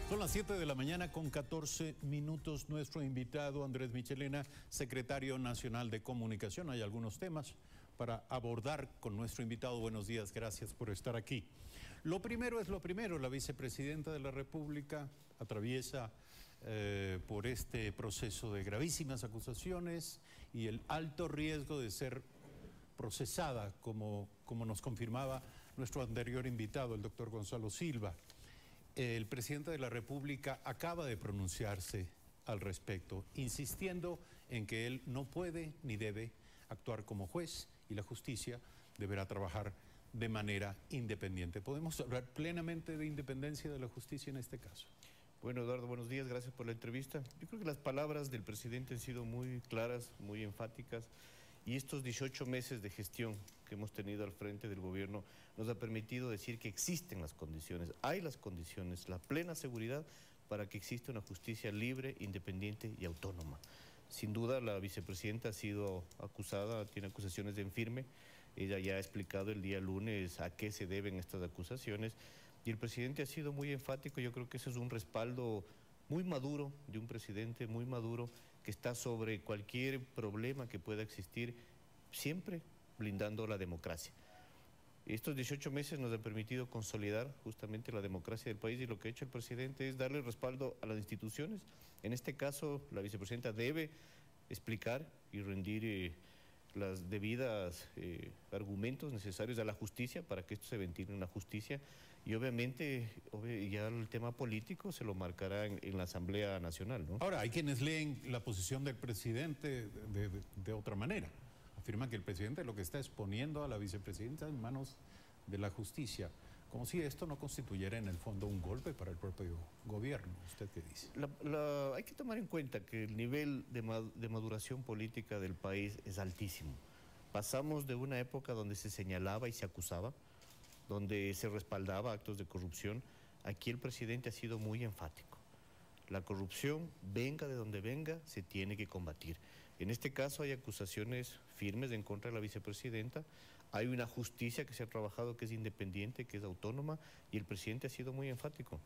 Son las 7 de la mañana con 14 minutos. Nuestro invitado Andrés Michelena, secretario nacional de comunicación. Hay algunos temas para abordar con nuestro invitado. Buenos días, gracias por estar aquí. Lo primero es lo primero. La vicepresidenta de la República atraviesa por este proceso de gravísimas acusaciones y el alto riesgo de ser procesada, como nos confirmaba nuestro anterior invitado, el doctor Gonzalo Silva. El presidente de la República acaba de pronunciarse al respecto, insistiendo en que él no puede ni debe actuar como juez y la justicia deberá trabajar de manera independiente. ¿Podemos hablar plenamente de independencia de la justicia en este caso? Bueno, Eduardo, buenos días, gracias por la entrevista. Yo creo que las palabras del presidente han sido muy claras, muy enfáticas, y estos 18 meses de gestión que hemos tenido al frente del gobierno nos ha permitido decir que existen las condiciones, hay las condiciones, la plena seguridad para que exista una justicia libre, independiente y autónoma. Sin duda, la vicepresidenta ha sido acusada, tiene acusaciones de infirme. Ella ya ha explicado el día lunes a qué se deben estas acusaciones y el presidente ha sido muy enfático. Yo creo que ese es un respaldo muy maduro de un presidente muy maduro que está sobre cualquier problema que pueda existir, siempre blindando la democracia. Estos 18 meses nos han permitido consolidar justamente la democracia del país y lo que ha hecho el presidente es darle respaldo a las instituciones. En este caso, la vicepresidenta debe explicar y rendir las debidas argumentos necesarios a la justicia para que esto se ventile en la justicia y obviamente ya el tema político se lo marcará en la Asamblea Nacional, ¿no? Ahora, hay quienes leen la posición del presidente de otra manera. Afirman que el presidente lo que está es poniendo a la vicepresidenta en manos de la justicia, como si esto no constituyera en el fondo un golpe para el propio gobierno. ¿Usted qué dice? Hay que tomar en cuenta que el nivel de maduración política del país es altísimo. Pasamos de una época donde se señalaba y se acusaba, donde se respaldaba actos de corrupción. Aquí el presidente ha sido muy enfático. La corrupción, venga de donde venga, se tiene que combatir. En este caso hay acusaciones firmes en contra de la vicepresidenta, hay una justicia que se ha trabajado que es independiente, que es autónoma, y el presidente ha sido muy enfático.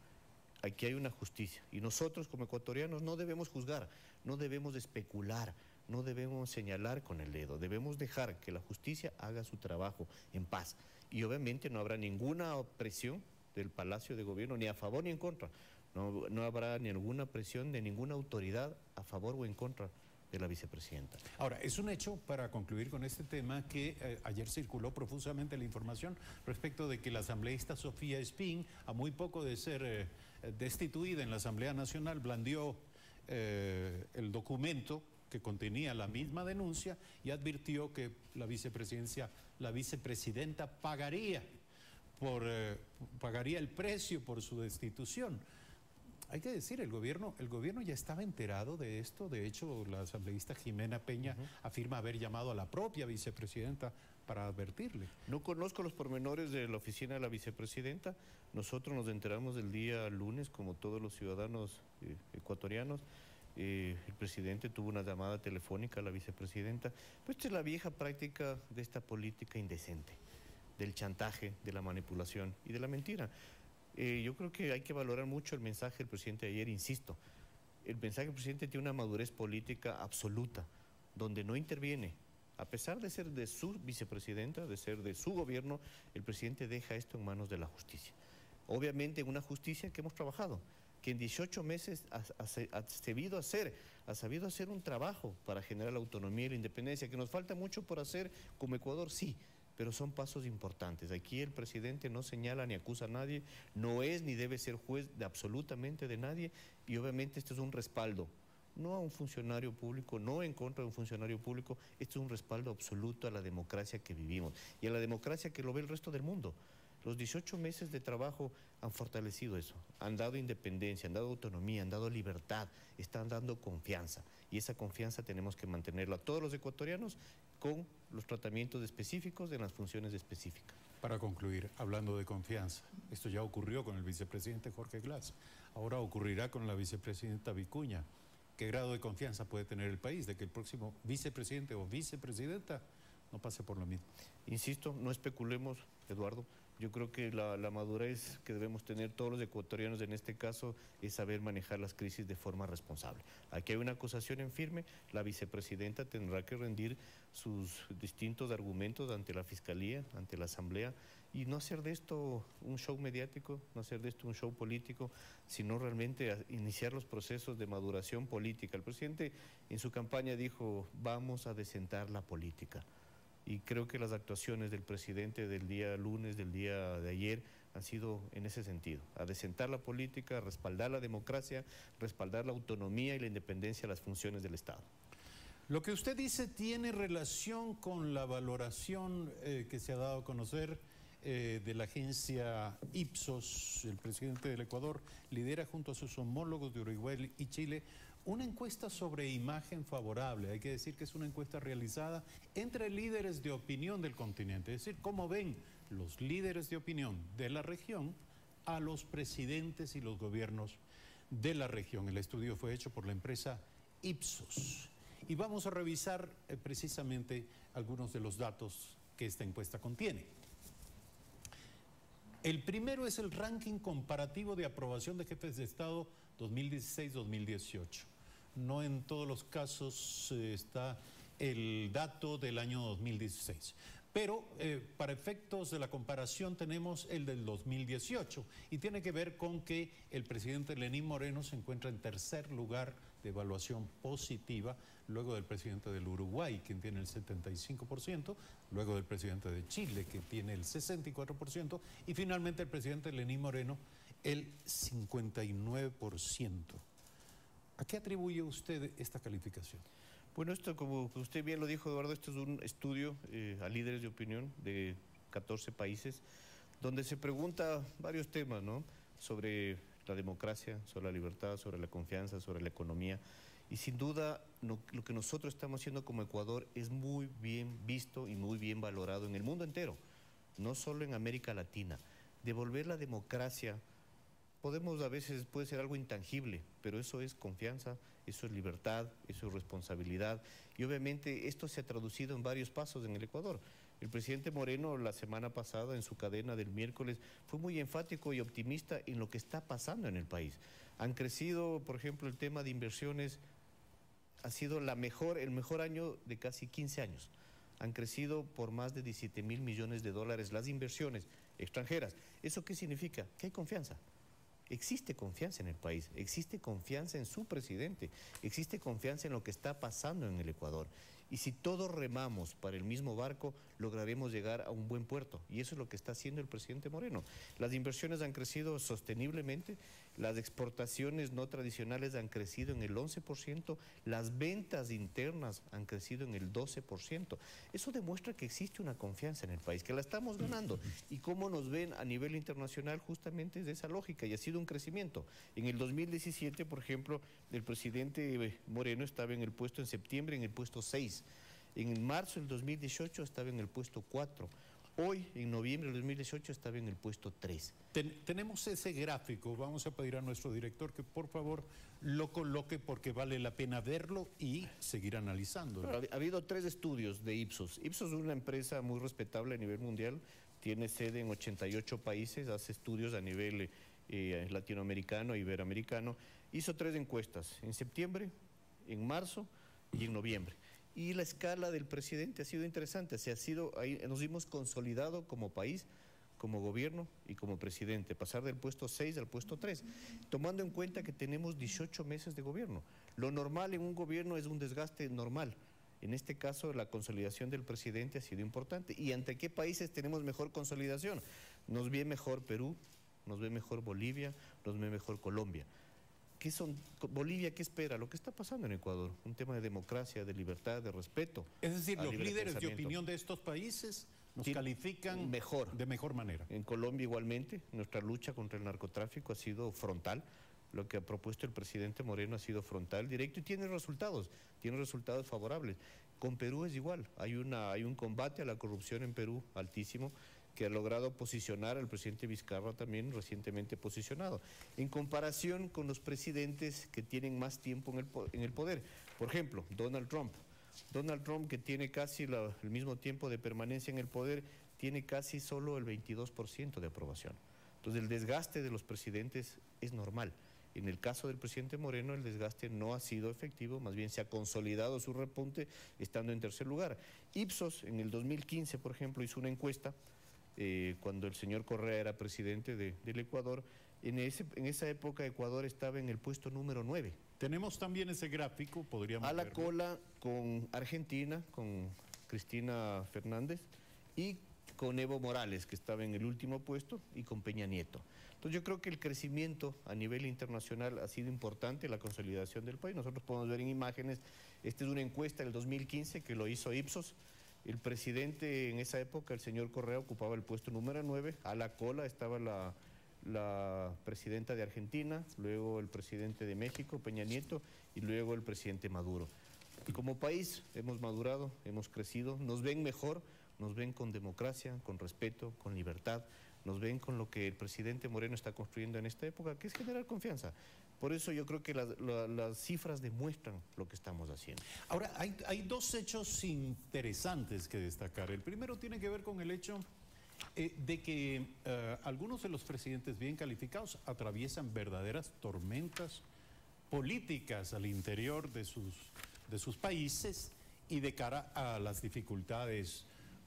Aquí hay una justicia, y nosotros como ecuatorianos no debemos juzgar, no debemos especular, no debemos señalar con el dedo, debemos dejar que la justicia haga su trabajo en paz. Y obviamente no habrá ninguna presión del Palacio de Gobierno, ni a favor ni en contra. No habrá ni alguna presión de ninguna autoridad a favor o en contra de la vicepresidenta. Ahora, es un hecho, para concluir con este tema, que ayer circuló profusamente la información respecto de que la asambleísta Sofía Espín, a muy poco de ser destituida en la Asamblea Nacional, blandió el documento que contenía la misma denuncia y advirtió que la vicepresidenta pagaría el precio por su destitución. Hay que decir, el gobierno ya estaba enterado de esto. De hecho, la asambleísta Jimena Peña afirma haber llamado a la propia vicepresidenta para advertirle. No conozco los pormenores de la oficina de la vicepresidenta. Nosotros nos enteramos del día lunes, como todos los ciudadanos ecuatorianos. El presidente tuvo una llamada telefónica a la vicepresidenta. Pues esta es la vieja práctica de esta política indecente, del chantaje, de la manipulación y de la mentira. Yo creo que hay que valorar mucho el mensaje del presidente de ayer, insisto. El mensaje del presidente tiene una madurez política absoluta, donde no interviene. A pesar de ser de su vicepresidenta, de ser de su gobierno, el presidente deja esto en manos de la justicia. Obviamente una justicia que hemos trabajado, que en 18 meses ha sabido hacer un trabajo para generar la autonomía y la independencia, que nos falta mucho por hacer como Ecuador, sí, pero son pasos importantes. Aquí el presidente no señala ni acusa a nadie, no es ni debe ser juez de absolutamente de nadie, y obviamente esto es un respaldo, no a un funcionario público, no en contra de un funcionario público, esto es un respaldo absoluto a la democracia que vivimos y a la democracia que lo ve el resto del mundo. Los 18 meses de trabajo han fortalecido eso, han dado independencia, han dado autonomía, han dado libertad, están dando confianza, y esa confianza tenemos que mantenerla todos los ecuatorianos con los tratamientos específicos de las funciones específicas. Para concluir, hablando de confianza, esto ya ocurrió con el vicepresidente Jorge Glass, ahora ocurrirá con la vicepresidenta Vicuña. ¿Qué grado de confianza puede tener el país de que el próximo vicepresidente o vicepresidenta no pase por lo mismo? Insisto, no especulemos, Eduardo, Yo creo que la madurez que debemos tener todos los ecuatorianos en este caso es saber manejar las crisis de forma responsable. Aquí hay una acusación en firme, la vicepresidenta tendrá que rendir sus distintos argumentos ante la Fiscalía, ante la Asamblea, y no hacer de esto un show mediático, no hacer de esto un show político, sino realmente iniciar los procesos de maduración política. El presidente en su campaña dijo, vamos a desentar la política. Y creo que las actuaciones del presidente del día lunes, del día de ayer, han sido en ese sentido, a desentar la política, a respaldar la democracia, respaldar la autonomía y la independencia de las funciones del Estado. Lo que usted dice tiene relación con la valoración que se ha dado a conocer de la agencia Ipsos. El presidente del Ecuador lidera junto a sus homólogos de Uruguay y Chile una encuesta sobre imagen favorable. Hay que decir que es una encuesta realizada entre líderes de opinión del continente, es decir, cómo ven los líderes de opinión de la región a los presidentes y los gobiernos de la región. El estudio fue hecho por la empresa Ipsos. Y vamos a revisar precisamente algunos de los datos que esta encuesta contiene. El primero es el ranking comparativo de aprobación de jefes de Estado 2016-2018. No en todos los casos está el dato del año 2016. Pero para efectos de la comparación tenemos el del 2018 y tiene que ver con que el presidente Lenín Moreno se encuentra en tercer lugar de evaluación positiva, luego del presidente del Uruguay, quien tiene el 75%, luego del presidente de Chile, que tiene el 64%, y finalmente el presidente Lenín Moreno, el 59%. ¿A qué atribuye usted esta calificación? Bueno, esto, como usted bien lo dijo, Eduardo, esto es un estudio a líderes de opinión de 14 países, donde se pregunta varios temas, ¿no? Sobre la democracia, sobre la libertad, sobre la confianza, sobre la economía. Y sin duda, lo que nosotros estamos haciendo como Ecuador es muy bien visto y muy bien valorado en el mundo entero, no solo en América Latina. Devolver la democracia, a veces puede ser algo intangible, pero eso es confianza, eso es libertad, eso es responsabilidad. Y obviamente esto se ha traducido en varios pasos en el Ecuador. El presidente Moreno la semana pasada en su cadena del miércoles fue muy enfático y optimista en lo que está pasando en el país. Han crecido, por ejemplo, el tema de inversiones, ha sido el mejor año de casi 15 años. Han crecido por más de 17.000 millones de dólares las inversiones extranjeras. ¿Eso qué significa? Que hay confianza. Existe confianza en el país, existe confianza en su presidente, existe confianza en lo que está pasando en el Ecuador. Y si todos remamos para el mismo barco, lograremos llegar a un buen puerto. Y eso es lo que está haciendo el presidente Moreno. Las inversiones han crecido sosteniblemente, las exportaciones no tradicionales han crecido en el 11%, las ventas internas han crecido en el 12%. Eso demuestra que existe una confianza en el país, que la estamos ganando. Y cómo nos ven a nivel internacional justamente es de esa lógica y ha sido un crecimiento. En el 2017, por ejemplo, el presidente Moreno estaba en septiembre en el puesto 6. En marzo del 2018 estaba en el puesto 4. Hoy, en noviembre del 2018, estaba en el puesto 3. Tenemos ese gráfico. Vamos a pedir a nuestro director que por favor lo coloque porque vale la pena verlo y seguir analizándolo. Ha habido 3 estudios de Ipsos. Ipsos es una empresa muy respetable a nivel mundial. Tiene sede en 88 países, hace estudios a nivel latinoamericano e iberoamericano. Hizo 3 encuestas, en septiembre, en marzo y en noviembre. Y la escala del presidente ha sido interesante, ahí nos hemos consolidado como país, como gobierno y como presidente, pasar del puesto 6 al puesto 3, tomando en cuenta que tenemos 18 meses de gobierno. Lo normal en un gobierno es un desgaste normal. En este caso, la consolidación del presidente ha sido importante. ¿Y ante qué países tenemos mejor consolidación? Nos ve mejor Perú, nos ve mejor Bolivia, nos ve mejor Colombia. Bolivia, ¿qué espera? Lo que está pasando en Ecuador, un tema de democracia, de libertad, de respeto. Es decir, los líderes de opinión de estos países nos califican de mejor manera. En Colombia igualmente, nuestra lucha contra el narcotráfico ha sido frontal. Lo que ha propuesto el presidente Moreno ha sido frontal, directo y tiene resultados favorables. Con Perú es igual, hay un combate a la corrupción en Perú altísimo, que ha logrado posicionar al presidente Vizcarra también recientemente posicionado, en comparación con los presidentes que tienen más tiempo en el poder. Por ejemplo, Donald Trump, que tiene casi el mismo tiempo de permanencia en el poder, tiene casi solo el 22% de aprobación. Entonces el desgaste de los presidentes es normal. En el caso del presidente Moreno, el desgaste no ha sido efectivo, más bien se ha consolidado su repunte estando en tercer lugar. Ipsos, en el 2015, por ejemplo, hizo una encuesta, cuando el señor Correa era presidente del Ecuador. En esa época Ecuador estaba en el puesto número 9. Tenemos también ese gráfico, podríamos a la verlo. cola con Argentina, con Cristina Fernández, y con Evo Morales, que estaba en el último puesto, y con Peña Nieto. Entonces yo creo que el crecimiento a nivel internacional ha sido importante, la consolidación del país. Nosotros podemos ver en imágenes, esta es una encuesta del 2015 que lo hizo Ipsos. El presidente en esa época, el señor Correa, ocupaba el puesto número 9, a la cola estaba la presidenta de Argentina, luego el presidente de México, Peña Nieto, y luego el presidente Maduro. Y como país hemos madurado, hemos crecido, nos ven mejor, nos ven con democracia, con respeto, con libertad, nos ven con lo que el presidente Moreno está construyendo en esta época, que es generar confianza. Por eso yo creo que las cifras demuestran lo que estamos haciendo. Ahora, hay dos hechos interesantes que destacar. El primero tiene que ver con el hecho de que algunos de los presidentes bien calificados atraviesan verdaderas tormentas políticas al interior de sus países y de cara a las dificultades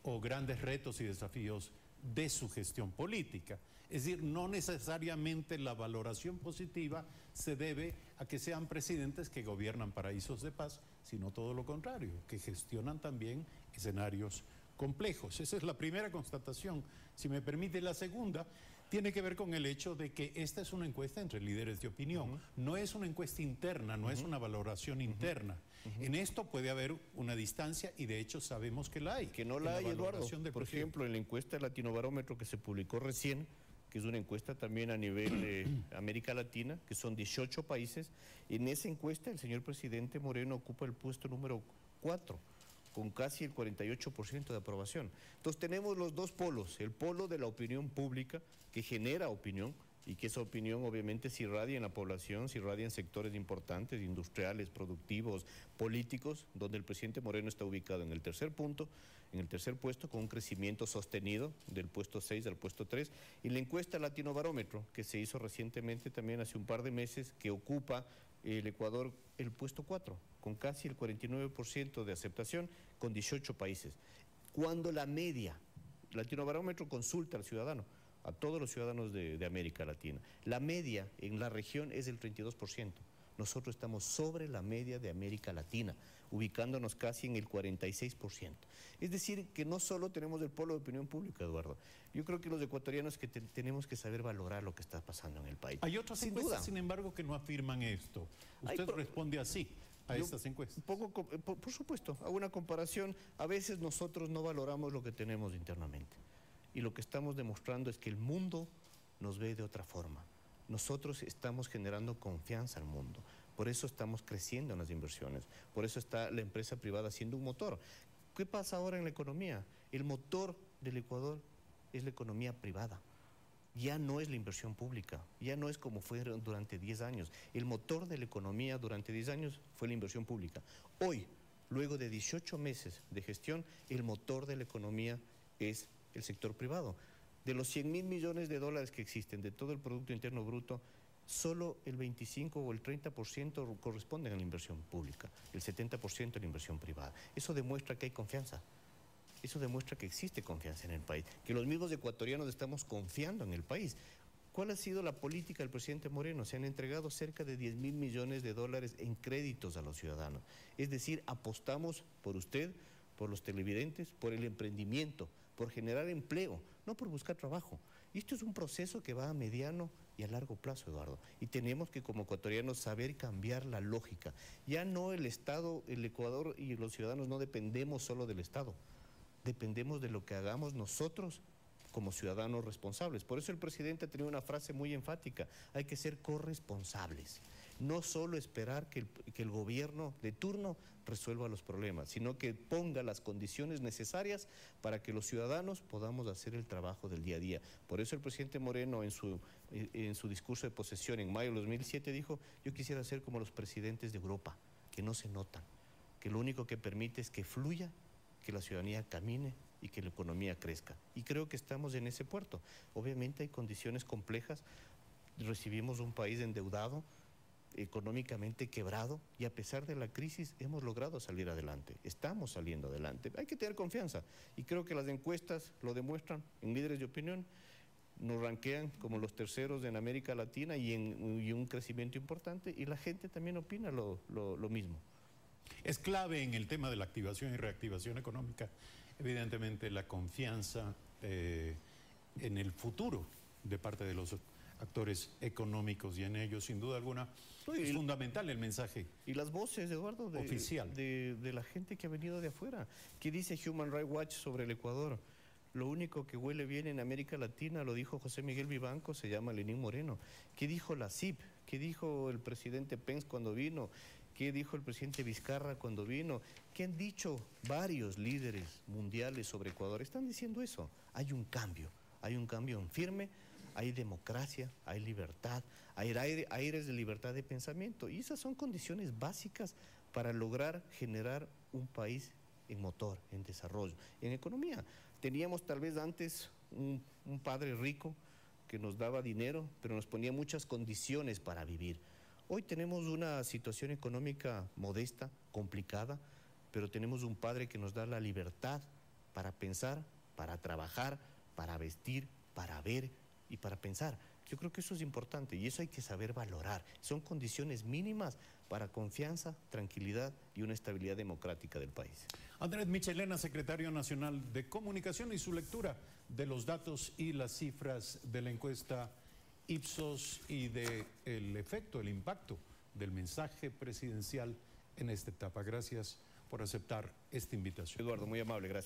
o grandes retos y desafíos de su gestión política. Es decir, no necesariamente la valoración positiva se debe a que sean presidentes que gobiernan paraísos de paz, sino todo lo contrario, que gestionan también escenarios complejos. Esa es la primera constatación. Si me permite, la segunda tiene que ver con el hecho de que esta es una encuesta entre líderes de opinión. No es una encuesta interna, no es una valoración interna. En esto puede haber una distancia y de hecho sabemos que la hay. Que no la hay, Eduardo. Por ejemplo, en la encuesta Latinobarómetro que se publicó recién, que es una encuesta también a nivel de América Latina, que son 18 países, en esa encuesta el señor presidente Moreno ocupa el puesto número 4, con casi el 48% de aprobación. Entonces tenemos los dos polos, el polo de la opinión pública, que genera opinión, y que esa opinión obviamente se irradia en la población, se irradia en sectores importantes, industriales, productivos, políticos, donde el presidente Moreno está ubicado en el tercer punto, en el tercer puesto, con un crecimiento sostenido del puesto 6 al puesto 3, y la encuesta Latinobarómetro, que se hizo recientemente también hace un par de meses, que ocupa el Ecuador el puesto 4, con casi el 49% de aceptación, con 18 países. Cuando la media, Latinobarómetro consulta al ciudadano, a todos los ciudadanos de América Latina, la media en la región es del 32%. Nosotros estamos sobre la media de América Latina, ubicándonos casi en el 46%. Es decir, que no solo tenemos el polo de opinión pública, Eduardo. Yo creo que los ecuatorianos que tenemos que saber valorar lo que está pasando en el país. Hay otras encuestas, sin embargo, que no afirman esto. Usted responde así a estas encuestas. Por supuesto, hago una comparación. A veces nosotros no valoramos lo que tenemos internamente. Y lo que estamos demostrando es que el mundo nos ve de otra forma. Nosotros estamos generando confianza al mundo. Por eso estamos creciendo en las inversiones. Por eso está la empresa privada siendo un motor. ¿Qué pasa ahora en la economía? El motor del Ecuador es la economía privada. Ya no es la inversión pública. Ya no es como fue durante 10 años. El motor de la economía durante 10 años fue la inversión pública. Hoy, luego de 18 meses de gestión, el motor de la economía es el sector privado. De los 100.000 millones de dólares que existen, de todo el Producto Interno Bruto, solo el 25 o el 30% corresponden a la inversión pública, el 70% a la inversión privada. Eso demuestra que hay confianza, eso demuestra que existe confianza en el país, que los mismos ecuatorianos estamos confiando en el país. ¿Cuál ha sido la política del presidente Moreno? Se han entregado cerca de 10.000 millones de dólares en créditos a los ciudadanos. Es decir, apostamos por usted, por los televidentes, por el emprendimiento, por generar empleo, no por buscar trabajo. Y esto es un proceso que va a mediano y a largo plazo, Eduardo. Y tenemos que, como ecuatorianos, saber cambiar la lógica. Ya no el Estado, el Ecuador y los ciudadanos no dependemos solo del Estado. Dependemos de lo que hagamos nosotros como ciudadanos responsables. Por eso el presidente ha tenido una frase muy enfática: hay que ser corresponsables. No solo esperar que el gobierno de turno resuelva los problemas, sino que ponga las condiciones necesarias para que los ciudadanos podamos hacer el trabajo del día a día. Por eso el presidente Moreno en su discurso de posesión en mayo de 2007 dijo: yo quisiera ser como los presidentes de Europa, que no se notan, que lo único que permite es que fluya, que la ciudadanía camine y que la economía crezca. Y creo que estamos en ese puerto. Obviamente hay condiciones complejas, recibimos un país endeudado, económicamente quebrado, y a pesar de la crisis hemos logrado salir adelante, estamos saliendo adelante. Hay que tener confianza y creo que las encuestas lo demuestran. En Líderes de Opinión nos ranquean como los terceros en América Latina y un crecimiento importante, y la gente también opina lo mismo. Es clave en el tema de la activación y reactivación económica, evidentemente, la confianza en el futuro de parte de los actores económicos, y en ellos, sin duda alguna, es fundamental el mensaje. Y las voces, Eduardo, oficial de la gente que ha venido de afuera. ¿Qué dice Human Rights Watch sobre el Ecuador? Lo único que huele bien en América Latina, lo dijo José Miguel Vivanco, se llama Lenín Moreno. ¿Qué dijo la CIP? ¿Qué dijo el presidente Pence cuando vino? ¿Qué dijo el presidente Vizcarra cuando vino? ¿Qué han dicho varios líderes mundiales sobre Ecuador? Están diciendo eso. Hay un cambio en firme, hay democracia, hay libertad, hay aires de libertad de pensamiento. Y esas son condiciones básicas para lograr generar un país en motor, en desarrollo, en economía. Teníamos tal vez antes un padre rico que nos daba dinero, pero nos ponía muchas condiciones para vivir. Hoy tenemos una situación económica modesta, complicada, pero tenemos un padre que nos da la libertad para pensar, para trabajar, para vestir, para ver y para pensar. Yo creo que eso es importante y eso hay que saber valorar. Son condiciones mínimas para confianza, tranquilidad y una estabilidad democrática del país. Andrés Michelena, secretario nacional de Comunicación, y su lectura de los datos y las cifras de la encuesta Ipsos y del efecto, el impacto del mensaje presidencial en esta etapa. Gracias por aceptar esta invitación. Eduardo, muy amable, gracias.